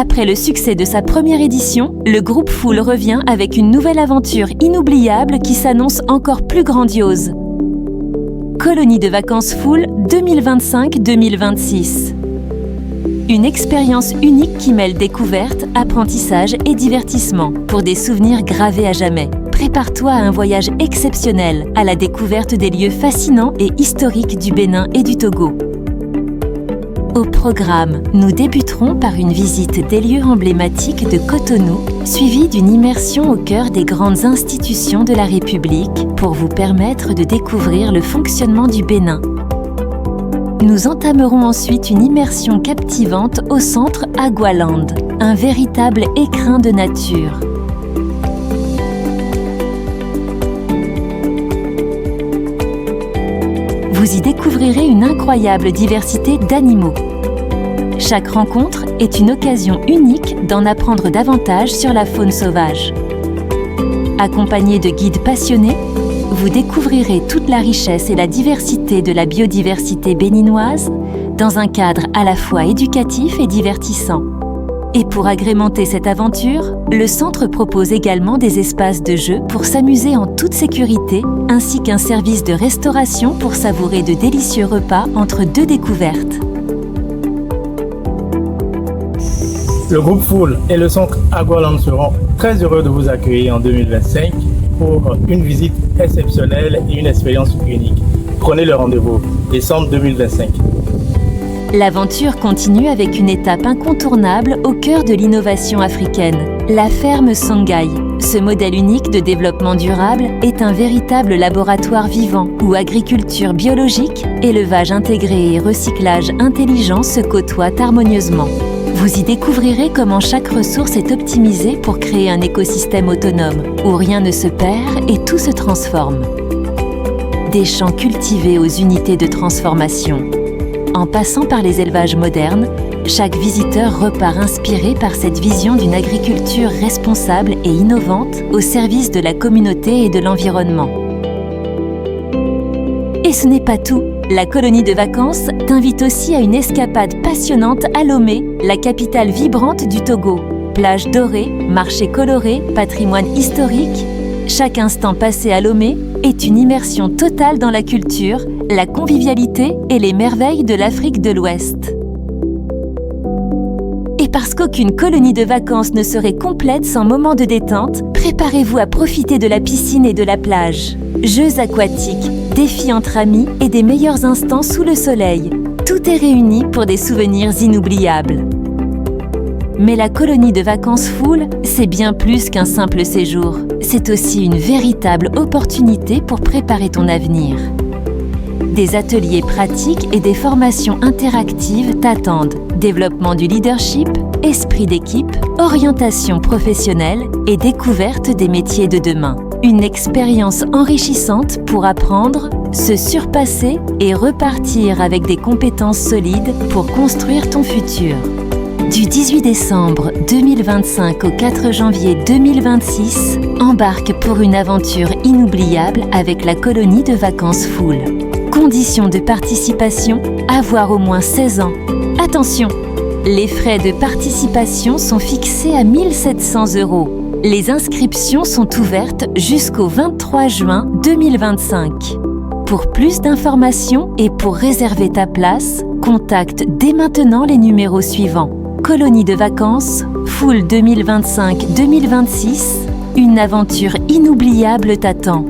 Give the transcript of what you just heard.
Après le succès de sa première édition, le groupe Fool revient avec une nouvelle aventure inoubliable qui s'annonce encore plus grandiose. Colonie de vacances Fool 2025-2026. Une expérience unique qui mêle découverte, apprentissage et divertissement pour des souvenirs gravés à jamais. Prépare-toi à un voyage exceptionnel à la découverte des lieux fascinants et historiques du Bénin et du Togo. Au programme, nous débuterons par une visite des lieux emblématiques de Cotonou, suivie d'une immersion au cœur des grandes institutions de la République pour vous permettre de découvrir le fonctionnement du Bénin. Nous entamerons ensuite une immersion captivante au centre Agualand, un véritable écrin de nature. Vous y découvrirez une incroyable diversité d'animaux. Chaque rencontre est une occasion unique d'en apprendre davantage sur la faune sauvage. Accompagné de guides passionnés, vous découvrirez toute la richesse et la diversité de la biodiversité béninoise dans un cadre à la fois éducatif et divertissant. Et pour agrémenter cette aventure, le centre propose également des espaces de jeu pour s'amuser en toute sécurité, ainsi qu'un service de restauration pour savourer de délicieux repas entre deux découvertes. Le groupe Fool et le centre Agualand seront très heureux de vous accueillir en 2025 pour une visite exceptionnelle et une expérience unique. Prenez le rendez-vous, décembre 2025. L'aventure continue avec une étape incontournable au cœur de l'innovation africaine, la ferme Songhai. Ce modèle unique de développement durable est un véritable laboratoire vivant où agriculture biologique, élevage intégré et recyclage intelligent se côtoient harmonieusement. Vous y découvrirez comment chaque ressource est optimisée pour créer un écosystème autonome, où rien ne se perd et tout se transforme. Des champs cultivés aux unités de transformation. En passant par les élevages modernes, chaque visiteur repart inspiré par cette vision d'une agriculture responsable et innovante au service de la communauté et de l'environnement. Et ce n'est pas tout. La colonie de vacances t'invite aussi à une escapade passionnante à Lomé, la capitale vibrante du Togo. Plages dorées, marchés colorés, patrimoine historique. Chaque instant passé à Lomé est une immersion totale dans la culture, la convivialité et les merveilles de l'Afrique de l'Ouest. Et parce qu'aucune colonie de vacances ne serait complète sans moment de détente, préparez-vous à profiter de la piscine et de la plage. Jeux aquatiques, défis entre amis et des meilleurs instants sous le soleil. Tout est réuni pour des souvenirs inoubliables. Mais la colonie de vacances Fool, c'est bien plus qu'un simple séjour. C'est aussi une véritable opportunité pour préparer ton avenir. Des ateliers pratiques et des formations interactives t'attendent. Développement du leadership, esprit d'équipe, orientation professionnelle et découverte des métiers de demain. Une expérience enrichissante pour apprendre, se surpasser et repartir avec des compétences solides pour construire ton futur. Du 18 décembre 2025 au 4 janvier 2026, embarque pour une aventure inoubliable avec la colonie de vacances Fool. Conditions de participation, avoir au moins 16 ans. Attention, les frais de participation sont fixés à 1 700 €. Les inscriptions sont ouvertes jusqu'au 23 juin 2025. Pour plus d'informations et pour réserver ta place, contacte dès maintenant les numéros suivants. Colonie de vacances, Fool 2025-2026, une aventure inoubliable t'attend.